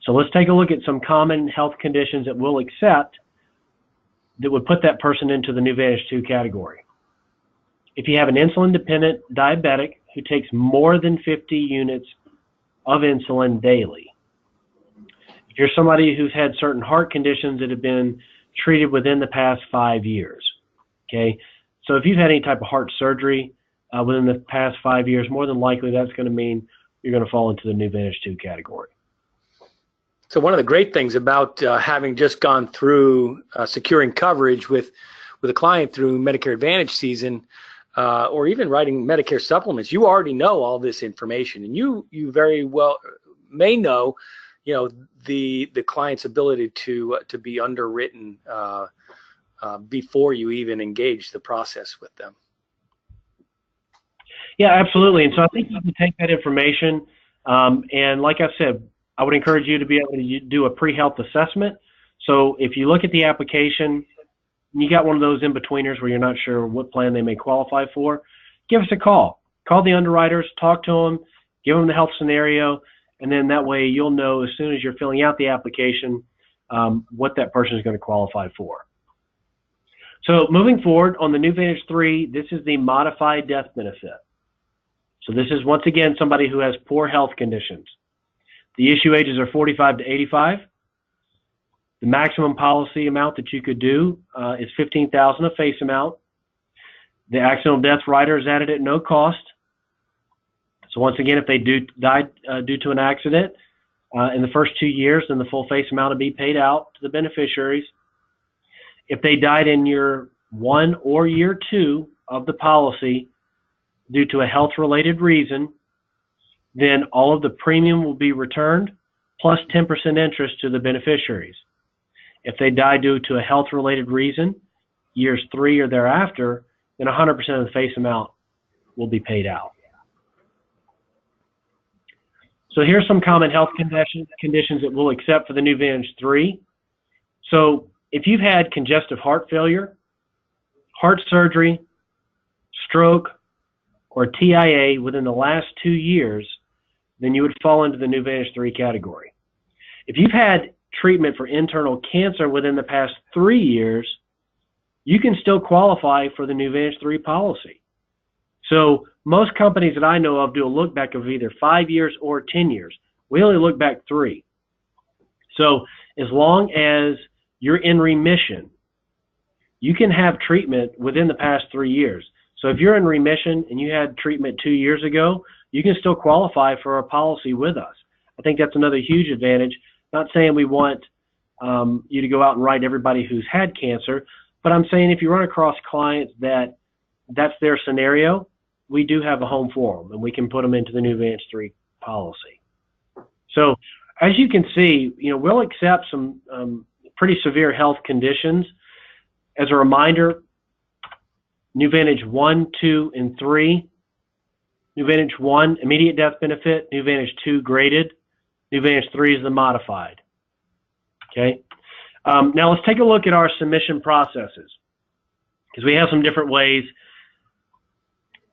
So let's take a look at some common health conditions that we'll accept that would put that person into the new Vantage 2 category. If you have an insulin-dependent diabetic who takes more than 50 units of insulin daily. If you're somebody who's had certain heart conditions that have been treated within the past 5 years, okay? So if you've had any type of heart surgery within the past 5 years, more than likely that's going to mean you're going to fall into the new Vantage 2 category. So one of the great things about having just gone through securing coverage with a client through Medicare Advantage season, or even writing Medicare supplements, you already know all this information, and you very well may know, the client's ability to be underwritten before you even engage the process with them. Yeah, absolutely. And so I think you can take that information, and like I said, I would encourage you to be able to do a pre-health assessment. So if you look at the application, you got one of those in-betweeners where you're not sure what plan they may qualify for, give us a call. Call the underwriters, talk to them, give them the health scenario, and then that way you'll know as soon as you're filling out the application what that person is going to qualify for. So moving forward on the new Vantage 3, this is the modified death benefit. So this is, once again, somebody who has poor health conditions. The issue ages are 45 to 85. The maximum policy amount that you could do is $15,000 a face amount. The accidental death rider is added at no cost. So once again, if they died due to an accident in the first 2 years, then the full face amount will be paid out to the beneficiaries. If they died in year 1 or year 2 of the policy due to a health-related reason, then all of the premium will be returned plus 10% interest to the beneficiaries. If they die due to a health-related reason, years 3 or thereafter, then 100% of the face amount will be paid out. So here's some common health conditions that we'll accept for the new Vantage 3. So if you've had congestive heart failure, heart surgery, stroke, or TIA within the last 2 years, then you would fall into the new Vantage 3 category. If you've had treatment for internal cancer within the past 3 years, you can still qualify for the new Vantage 3 policy. So most companies that I know of do a look back of either 5 years or 10 years. We only look back 3. So as long as you're in remission, you can have treatment within the past 3 years. So if you're in remission and you had treatment 2 years ago, you can still qualify for a policy with us. I think that's another huge advantage. Not saying we want you to go out and write everybody who's had cancer, but I'm saying if you run across clients that's their scenario, we do have a home for them, and we can put them into the new Vantage 3 policy. So as you can see, we'll accept some pretty severe health conditions. As a reminder, New Vantage 1, 2, and 3. New Vantage 1, immediate death benefit. New Vantage 2, graded. New Vantage 3 is the modified. Okay. Now let's take a look at our submission processes, because we have some different ways.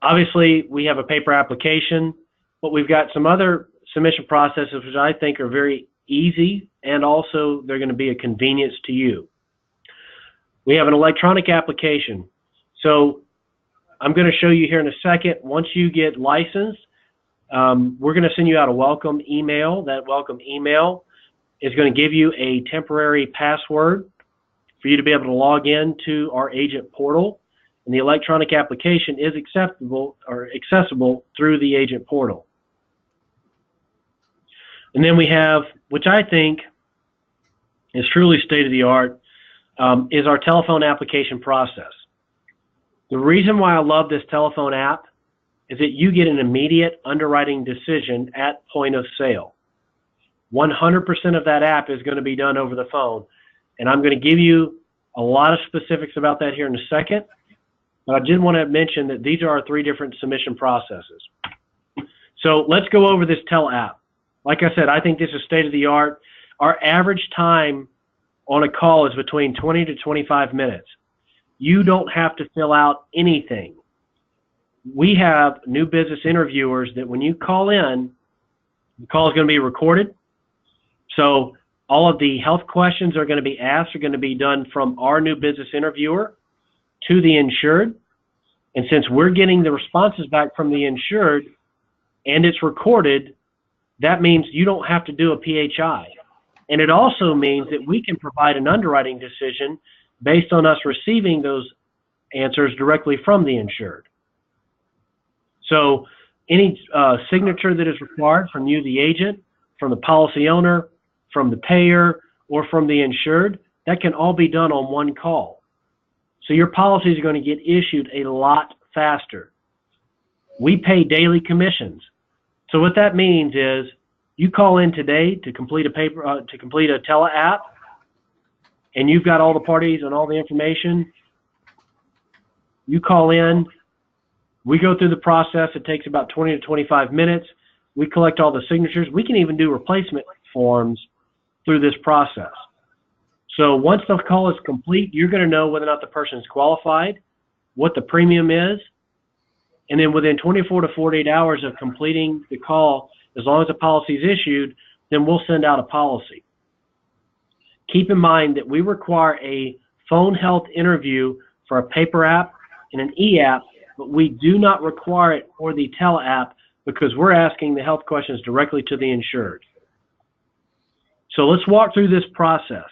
Obviously, we have a paper application, but we've got some other submission processes which I think are very easy, and also they're going to be a convenience to you. We have an electronic application. So I'm going to show you here in a second. Once you get licensed, we're going to send you out a welcome email. That welcome email is going to give you a temporary password for you to be able to log in to our agent portal. And the electronic application is accessible through the agent portal. And then we have, which I think is truly state-of-the-art, is our telephone application process. The reason why I love this telephone app is that you get an immediate underwriting decision at point of sale. 100% of that app is going to be done over the phone. And I'm going to give you a lot of specifics about that here in a second. But I did want to mention that these are our 3 different submission processes. So let's go over this app. Like I said, I think this is state-of-the-art. Our average time on a call is between 20 to 25 minutes. You don't have to fill out anything. We have new business interviewers that when you call in, the call is going to be recorded. So all of the health questions are going to be asked are going to be done from our new business interviewer to the insured. And since we're getting the responses back from the insured and it's recorded, that means you don't have to do a PHI. And it also means that we can provide an underwriting decision based on us receiving those answers directly from the insured. So any signature that is required from you, the agent, from the policy owner, from the payer, or from the insured, that can all be done on one call. So your policies are going to get issued a lot faster. We pay daily commissions. So what that means is you call in today to complete a tele app, and you've got all the parties and all the information. You call in, we go through the process. It takes about 20 to 25 minutes. We collect all the signatures. We can even do replacement forms through this process. So once the call is complete, you're going to know whether or not the person is qualified, what the premium is, and then within 24 to 48 hours of completing the call, as long as the policy is issued, then we'll send out a policy. Keep in mind that we require a phone health interview for a paper app and an e-app, but we do not require it for the tele app because we're asking the health questions directly to the insured. So let's walk through this process.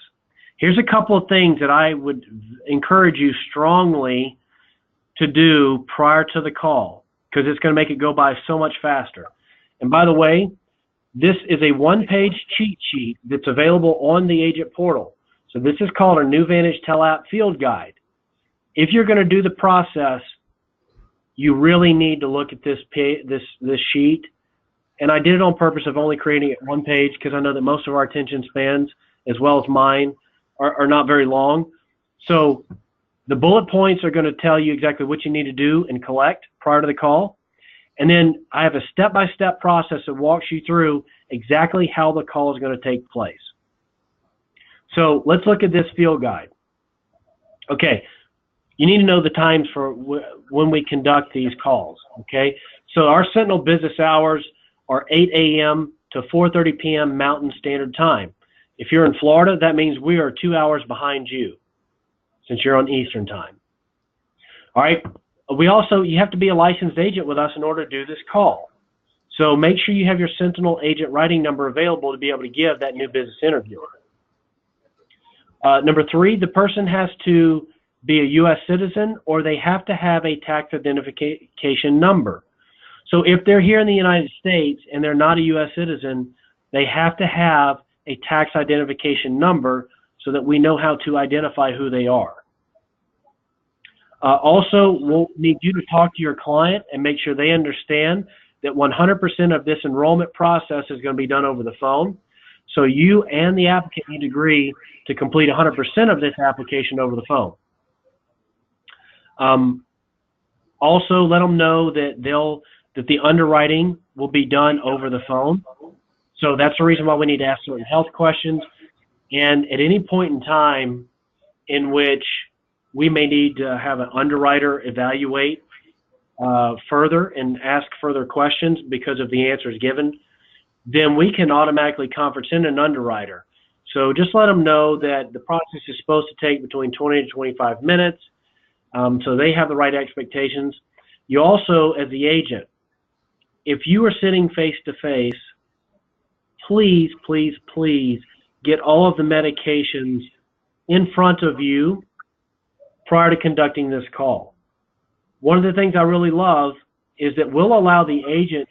Here's a couple of things that I would encourage you strongly to do prior to the call, because it's going to make it go by so much faster. And by the way, this is a one-page cheat sheet that's available on the agent portal. So this is called a New Vantage Tele-App Field Guide. If you're going to do the process, you really need to look at this sheet. And I did it on purpose of only creating it one page because I know that most of our attention spans, as well as mine, are not very long. So the bullet points are going to tell you exactly what you need to do and collect prior to the call. And then I have a step-by-step process that walks you through exactly how the call is going to take place. So let's look at this field guide. Okay, you need to know the times for when we conduct these calls, okay? So our Sentinel business hours are 8 a.m. to 4:30 p.m. Mountain Standard Time. If you're in Florida, that means we are 2 hours behind you since you're on Eastern Time. All right. You have to be a licensed agent with us in order to do this call. So make sure you have your Sentinel agent writing number available to be able to give that new business interviewer. Number 3, the person has to be a U.S. citizen or they have to have a tax identification number. So if they're here in the United States and they're not a U.S. citizen, they have to have a tax identification number so that we know how to identify who they are. Also, we'll need you to talk to your client and make sure they understand that 100% of this enrollment process is going to be done over the phone. So you and the applicant need to agree to complete 100% of this application over the phone. Also, let them know that the underwriting will be done over the phone. So that's the reason why we need to ask certain health questions. And at any point in time in which we may need to have an underwriter evaluate further and ask further questions because of the answers given, then we can automatically conference in an underwriter. So just let them know that the process is supposed to take between 20 to 25 minutes, so they have the right expectations. You also, as the agent, if you are sitting face-to-face, please, please, please get all of the medications in front of you prior to conducting this call. One of the things I really love is that we'll allow the agent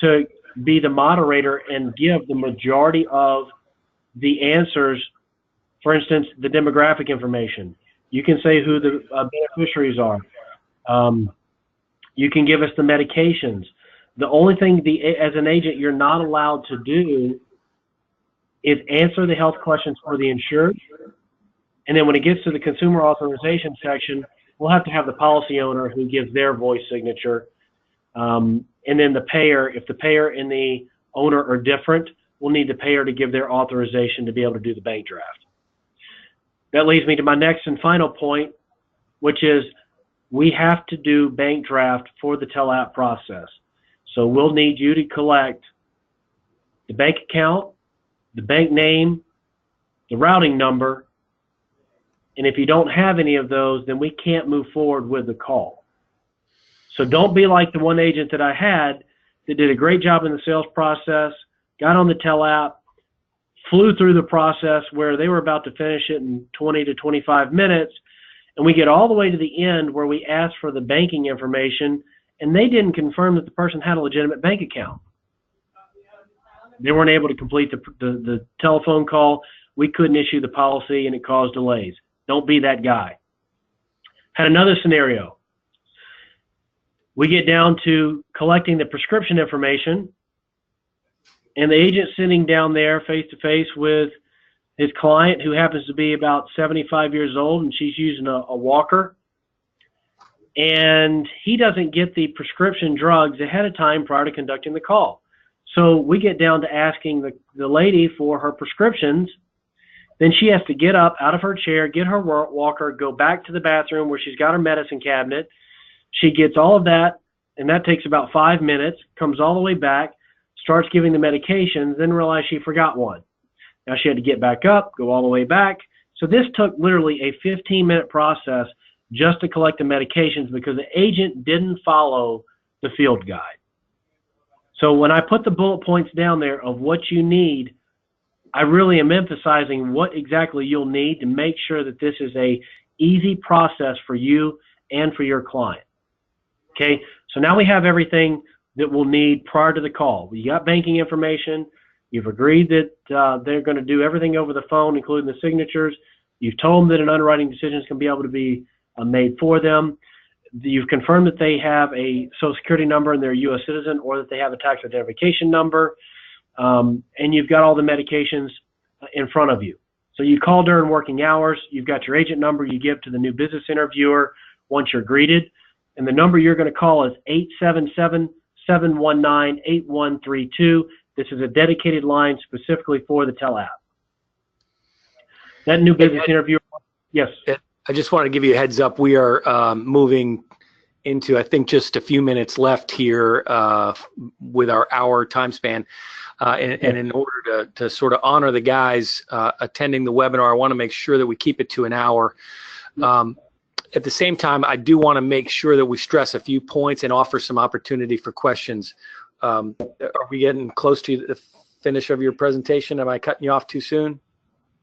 to be the moderator and give the majority of the answers. For instance, the demographic information. You can say who the beneficiaries are. You can give us the medications. The only thing as an agent you're not allowed to do is answer the health questions for the insured. And then when it gets to the consumer authorization section, we'll have to have the policy owner who gives their voice signature. And then the payer, if the payer and the owner are different, we'll need the payer to give their authorization to be able to do the bank draft. That leads me to my next and final point, which is we have to do bank draft for the tele-app process. So we'll need you to collect the bank account, the bank name, the routing number, and if you don't have any of those, then we can't move forward with the call. So don't be like the one agent that I had that did a great job in the sales process, got on the tele-app, flew through the process where they were about to finish it in 20 to 25 minutes, and we get all the way to the end where we ask for the banking information, and they didn't confirm that the person had a legitimate bank account. They weren't able to complete the telephone call. We couldn't issue the policy, and it caused delays. Don't be that guy. Had another scenario. We get down to collecting the prescription information, and the agent sitting down there face-to-face with his client, who happens to be about 75 years old, and she's using a walker, and he doesn't get the prescription drugs ahead of time prior to conducting the call. So we get down to asking the lady for her prescriptions. Then she has to get up out of her chair, get her walker, go back to the bathroom where she's got her medicine cabinet. She gets all of that, and that takes about 5 minutes, comes all the way back, starts giving the medications, then realized she forgot one. Now she had to get back up, go all the way back. So this took literally a 15-minute process just to collect the medications because the agent didn't follow the field guide. So when I put the bullet points down there of what you need, I really am emphasizing what exactly you'll need to make sure that this is a easy process for you and for your client. Okay, so now we have everything that we'll need prior to the call. You got banking information. You've agreed that they're going to do everything over the phone, including the signatures. You've told them that an underwriting decision can be able to be made for them. You've confirmed that they have a Social Security number and they're a U.S. citizen, or that they have a tax identification number. And you've got all the medications in front of you. So you call during working hours. You've got your agent number you give to the new business interviewer once you're greeted. And the number you're going to call is 877-719-8132. This is a dedicated line specifically for the tele-app. That new business interviewer, yes. I just want to give you a heads up. We are moving into, I think, just a few minutes left here with our hour time span. And in order to sort of honor the guys attending the webinar, I want to make sure that we keep it to an hour. At the same time, I do want to make sure that we stress a few points and offer some opportunity for questions. Are we getting close to the finish of your presentation? Am I cutting you off too soon?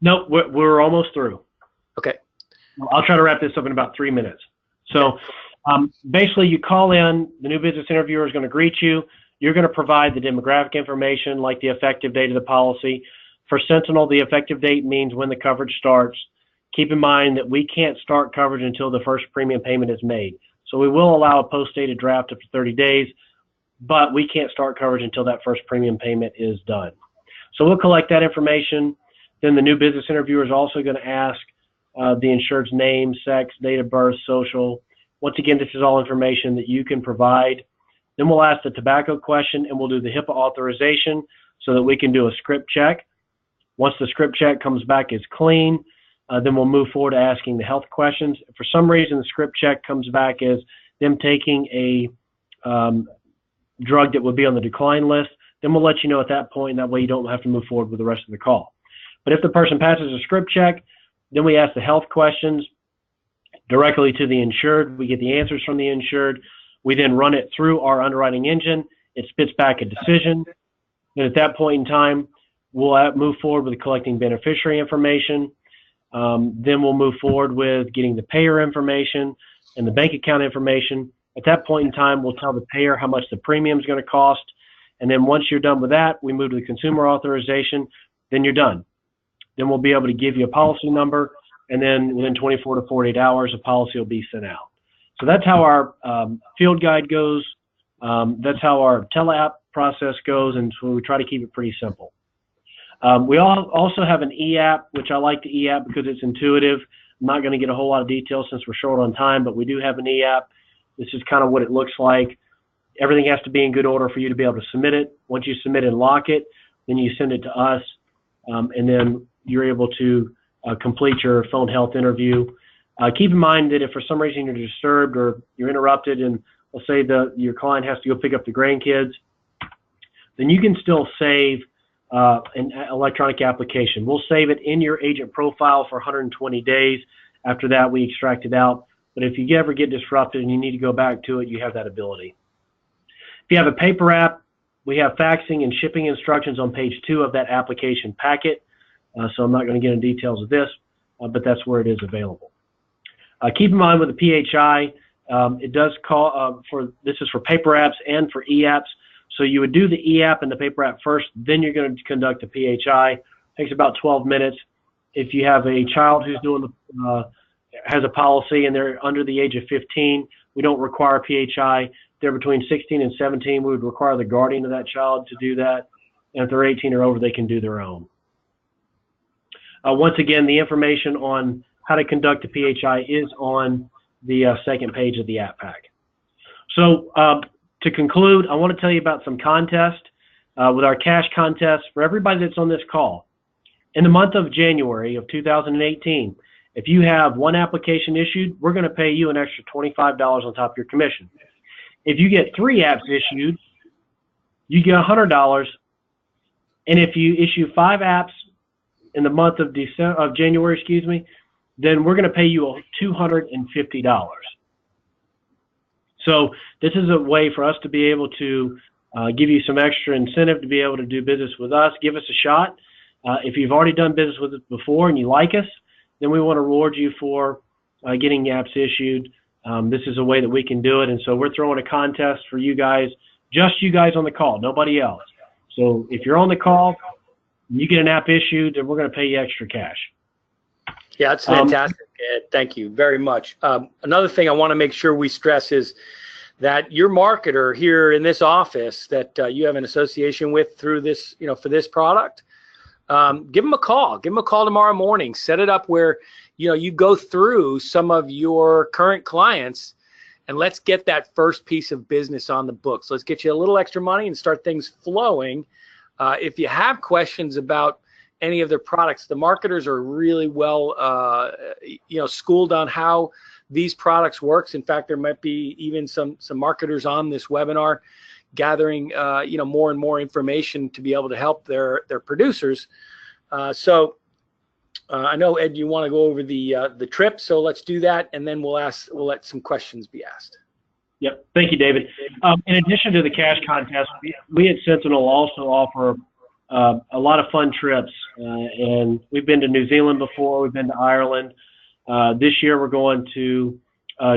Nope, we're almost through. Okay. I'll try to wrap this up in about 3 minutes. So basically, you call in, the new business interviewer is going to greet you. You're going to provide the demographic information like the effective date of the policy. For Sentinel, the effective date means when the coverage starts. keep in mind that we can't start coverage until the first premium payment is made. So we will allow a post-dated draft up to 30 days, but we can't start coverage until that first premium payment is done. So we'll collect that information. Then the new business interviewer is also going to ask the insured's name, sex, date of birth, social. Once again, this is all information that you can provide. Then we'll ask the tobacco question, and we'll do the HIPAA authorization so that we can do a script check. Once the script check comes back as clean, then we'll move forward to asking the health questions. If for some reason the script check comes back as them taking a drug that would be on the decline list, then we'll let you know at that point, and that way you don't have to move forward with the rest of the call. But if the person passes a script check, then we ask the health questions directly to the insured. We get the answers from the insured. We then run it through our underwriting engine. It spits back a decision. Then at that point in time, we'll move forward with collecting beneficiary information. Then we'll move forward with getting the payer information and the bank account information. At that point in time, we'll tell the payer how much the premium is going to cost. And then once you're done with that, we move to the consumer authorization. Then you're done. Then we'll be able to give you a policy number, and then within 24 to 48 hours, a policy will be sent out. So that's how our field guide goes. That's how our tele-app process goes, and so we try to keep it pretty simple. We also have an e-app, which I like the e-app because it's intuitive. I'm not going to get a whole lot of details since we're short on time, but we do have an e-app. This is kind of what it looks like. Everything has to be in good order for you to be able to submit it. Once you submit and lock it, then you send it to us, and then you're able to complete your phone health interview. Keep in mind that if for some reason you're disturbed or you're interrupted, and let's say your client has to go pick up the grandkids, then you can still save an electronic application. We'll save it in your agent profile for 120 days. After that, we extract it out. But if you ever get disrupted and you need to go back to it, you have that ability. If you have a paper app, we have faxing and shipping instructions on page 2 of that application packet. So I'm not going to get into details of this, but that's where it is available. Keep in mind with the PHI, it does call this is for paper apps and for e-apps. So you would do the e-app and the paper app first, then you're going to conduct the PHI. It takes about 12 minutes. If you have a child who's doing has a policy and they're under the age of 15, we don't require PHI. If they're between 16 and 17, we would require the guardian of that child to do that. And if they're 18 or over, they can do their own. Once again, the information on how to conduct a PHI is on the second page of the app pack. So to conclude, I want to tell you about some contests with our cash contest for everybody that's on this call. In the month of January of 2018, if you have one application issued, we're going to pay you an extra $25 on top of your commission. If you get 3 apps issued, you get $100. And if you issue 5 apps in the month of January, then we're going to pay you $250. So this is a way for us to be able to give you some extra incentive to be able to do business with us. Give us a shot. If you've already done business with us before and you like us, then we want to reward you for getting apps issued. This is a way that we can do it. And so we're throwing a contest for you guys, just you guys on the call, nobody else. So if you're on the call, you get an app issued, and we're going to pay you extra cash. Yeah, that's fantastic, Ed. Thank you very much. Another thing I want to make sure we stress is that your marketer here in this office that you have an association with through this, for this product, give them a call. Give them a call tomorrow morning. Set it up where, you go through some of your current clients, and let's get that first piece of business on the books. Let's get you a little extra money and start things flowing. If you have questions about any of their products, the marketers are really well, schooled on how these products works. In fact, there might be even some marketers on this webinar gathering, more and more information to be able to help their producers. So I know, Ed, you want to go over the trip, so let's do that, and then we'll let some questions be asked. Yep. Thank you, David. In addition to the cash contest, we at Sentinel also offer a lot of fun trips, and we've been to New Zealand before. We've been to Ireland. This year we're going to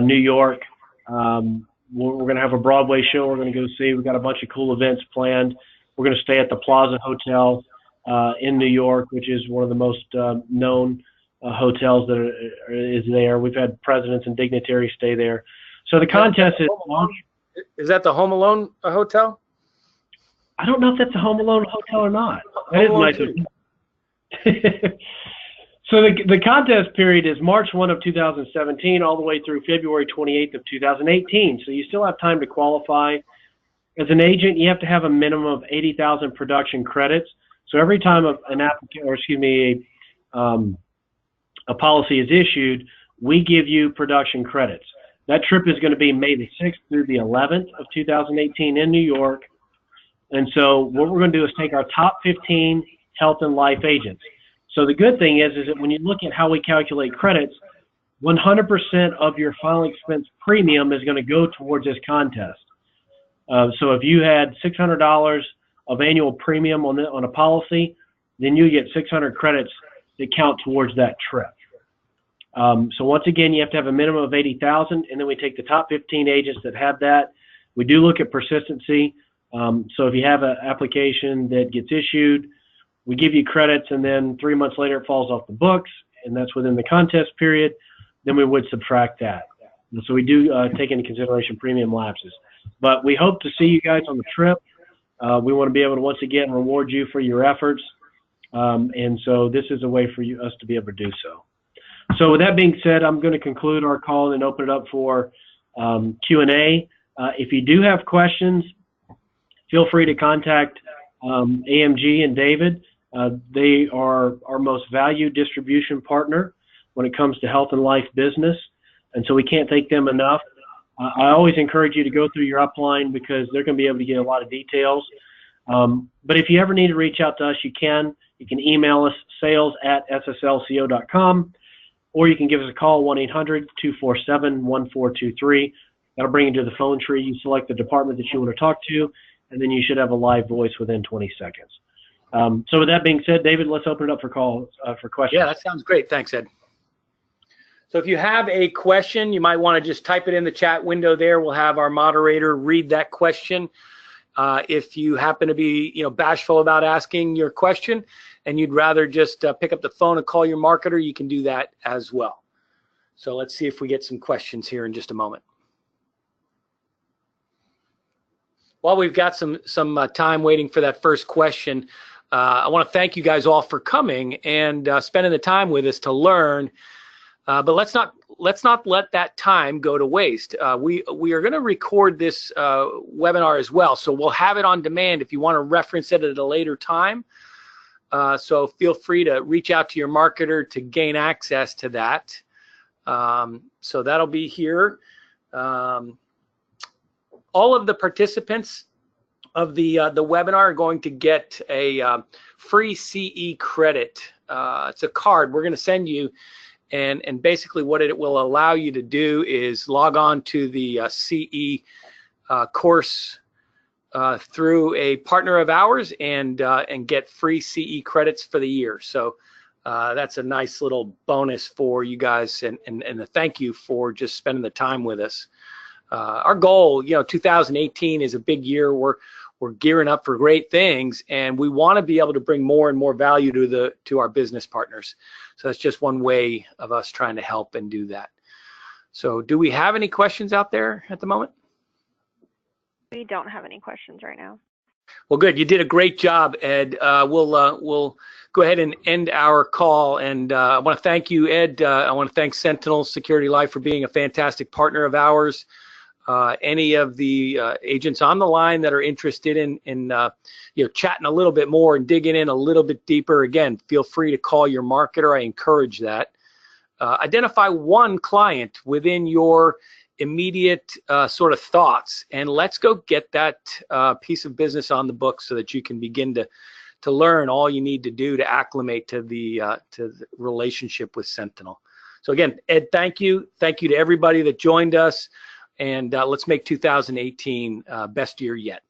New York. We're going to have a Broadway show we're going to go see. We've got a bunch of cool events planned. We're going to stay at the Plaza Hotel in New York, which is one of the most known hotels that is there. We've had presidents and dignitaries stay there. So the contest is that the Home Alone hotel? I don't know if that's a Home Alone hotel or not. That is nice. So the contest period is March 1 of 2017 all the way through February 28th of 2018. So you still have time to qualify. As an agent, you have to have a minimum of 80,000 production credits. So every time an applicant, or excuse me, a policy is issued, we give you production credits. That trip is going to be May the 6th through the 11th of 2018 in New York. And so what we're going to do is take our top 15 health and life agents. So the good thing is that when you look at how we calculate credits, 100% of your final expense premium is going to go towards this contest. So if you had $600 of annual premium on a policy, then you get 600 credits that count towards that trip. So once again, you have to have a minimum of 80,000, and then we take the top 15 agents that have that. We do look at persistency. So if you have an application that gets issued, we give you credits, and then 3 months later it falls off the books, and that's within the contest period, then we would subtract that. And so we do take into consideration premium lapses. But we hope to see you guys on the trip. We want to be able to once again reward you for your efforts. And so this is a way for us to be able to do so. So with that being said, I'm going to conclude our call and open it up for Q&A. If you do have questions, feel free to contact AMG and David. They are our most valued distribution partner when it comes to health and life business, and so we can't thank them enough. I always encourage you to go through your upline because they're going to be able to get a lot of details. But if you ever need to reach out to us, you can. You can email us, sales@sslco.com, or you can give us a call, 1-800-247-1423. That'll bring you to the phone tree. You select the department that you want to talk to, and then you should have a live voice within 20 seconds. So with that being said, David, let's open it up for calls for questions. Yeah, that sounds great. Thanks, Ed. So if you have a question, you might want to just type it in the chat window there. We'll have our moderator read that question. If you happen to be, bashful about asking your question and you'd rather just pick up the phone and call your marketer, you can do that as well. So let's see if we get some questions here in just a moment. While we've got some time waiting for that first question, I want to thank you guys all for coming and spending the time with us to learn. But let's not let that time go to waste. We are going to record this webinar as well, so we'll have it on demand if you want to reference it at a later time. So feel free to reach out to your marketer to gain access to that. So that'll be here. All of the participants of the webinar are going to get a free CE credit. It's a card we're going to send you. And basically what it will allow you to do is log on to the CE course through a partner of ours and get free CE credits for the year. So that's a nice little bonus for you guys, and a thank you for just spending the time with us. Our goal, 2018 is a big year. We're gearing up for great things, and we want to be able to bring more and more value to our business partners. So that's just one way of us trying to help and do that. So do we have any questions out there at the moment? We don't have any questions right now. Well, good. You did a great job, Ed. We'll go ahead and end our call. And I want to thank you, Ed. I want to thank Sentinel Security Life for being a fantastic partner of ours. Any of the agents on the line that are interested in chatting a little bit more and digging in a little bit deeper, again, feel free to call your marketer. I encourage that. Identify one client within your immediate sort of thoughts, and let's go get that piece of business on the books so that you can begin to learn all you need to do to acclimate to the relationship with Sentinel. So again, Ed, thank you. Thank you to everybody that joined us. And let's make 2018 best year yet.